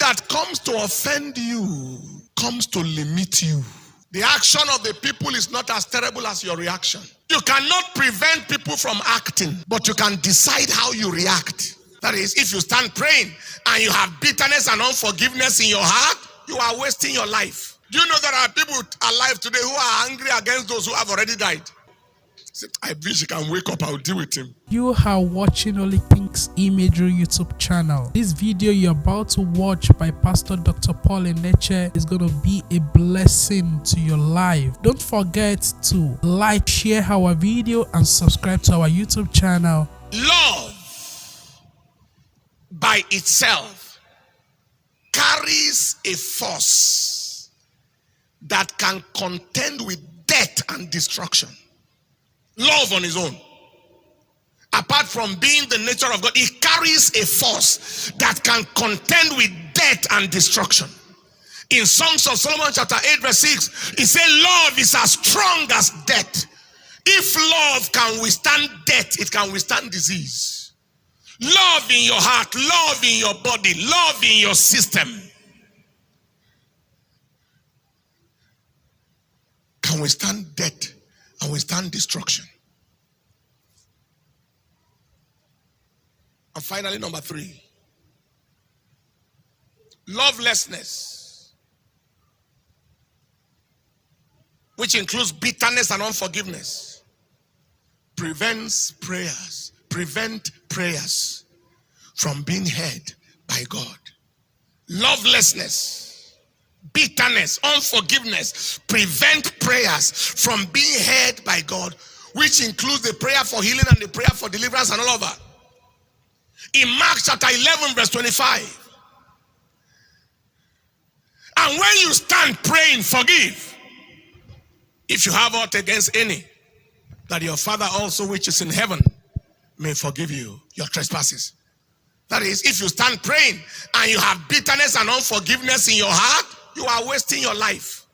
that comes to offend you comes to limit you. The action of the people is not as terrible as your reaction. You cannot prevent people from acting, but you can decide how you react. That is, if you stand praying and you have bitterness and unforgiveness in your heart, you are wasting your life. Do you know there are people alive today who are angry against those who have already died? I wish he can wake up, I'll deal with him. You are watching Holy King's Imagery YouTube channel. This video you're about to watch by Pastor Dr. Paul Enenche is going to be a blessing to your life. Don't forget to like, share our video, and subscribe to our YouTube channel. Love by itself carries a force that can contend with death and destruction. Love on his own, apart from being the nature of God, it carries a force that can contend with death and destruction. In Songs of Solomon chapter 8 verse 6, it says love is as strong as death. If love can withstand death, it can withstand disease. Love in your heart, love in your body, love in your system can withstand death and withstand destruction. And finally, number 3, lovelessness, which includes bitterness and unforgiveness, prevent prayers from being heard by God. Lovelessness, bitterness, unforgiveness prevent prayers from being heard by God, which includes the prayer for healing and the prayer for deliverance and all of that. In Mark chapter 11 verse 25, and when you stand praying, forgive if you have aught against any, that your Father also which is in heaven may forgive you your trespasses. That is, if you stand praying and you have bitterness and unforgiveness in your heart, you are wasting your life.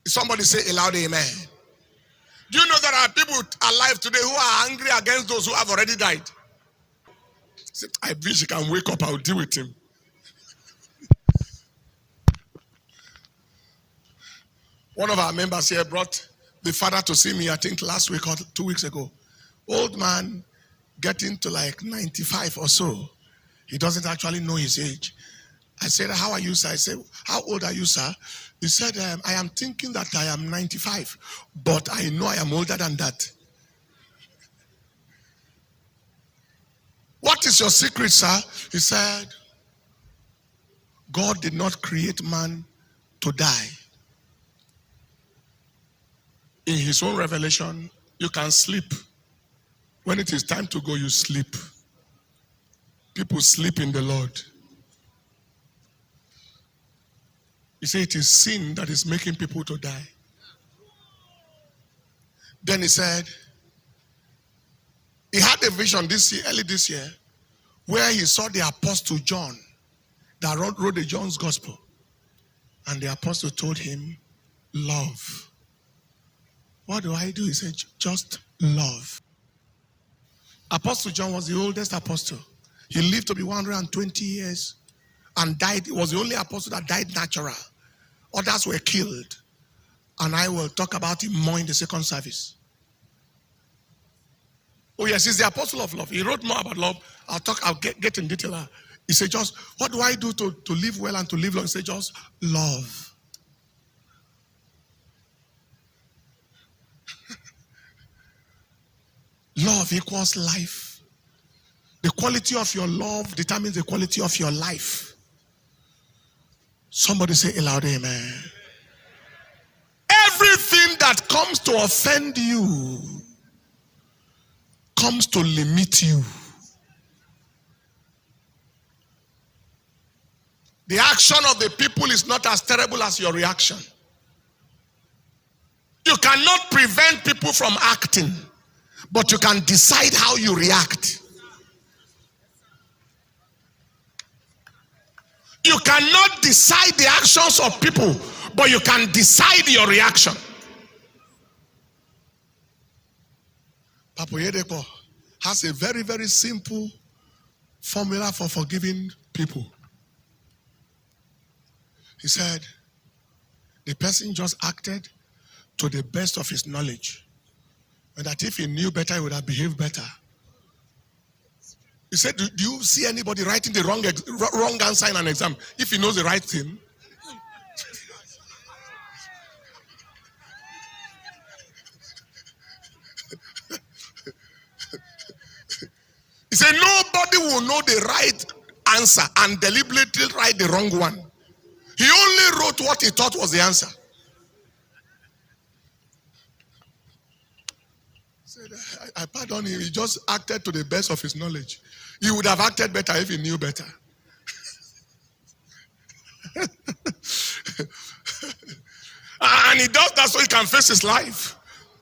Somebody say a loud amen. Do you know there are people alive today who are angry against those who have already died? I wish he can wake up, I'll deal with him. One of our members here brought the father to see me, I think last week or 2 weeks ago. Old man, getting to like 95 or so. He doesn't actually know his age. I said, how are you, sir? I said, how old are you, sir? He said, I am thinking that I am 95, but I know I am older than that. What is your secret, sir? He said, God did not create man to die. In his own revelation, you can sleep. When it is time to go, you sleep. People sleep in the Lord. He said it is sin that is making people to die. Then he said, he had a vision early this year, where he saw the apostle John that wrote the John's gospel. And the apostle told him, love. What do I do? He said, just love. Apostle John was the oldest apostle. He lived to be 120 years and died. He was the only apostle that died natural. Others were killed. And I will talk about him more in the second service. Oh yes, he's the apostle of love. He wrote more about love. I'll get in detail. He said, just, what do I do to live well and to live long? He said, just love. Love equals life. The quality of your love determines the quality of your life. Somebody say a loud amen. Everything that comes to offend you comes to limit you. The action of the people is not as terrible as your reaction. You cannot prevent people from acting, but you can decide how you react. You cannot decide the actions of people, but you can decide your reaction. Papa Yedeko has a very, very simple formula for forgiving people. He said, the person just acted to the best of his knowledge. And that if he knew better, he would have behaved better. He said, do you see anybody writing the wrong answer in an exam if he knows the right thing? He said, nobody will know the right answer and deliberately write the wrong one. He only wrote what he thought was the answer. He said, I pardon him. He just acted to the best of his knowledge. He would have acted better if he knew better. And he does that so he can face his life.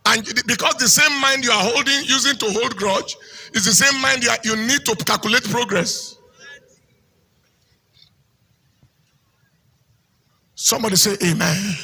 And because the same mind you are holding, using to hold grudge, is the same mind you need to calculate progress. Somebody say amen.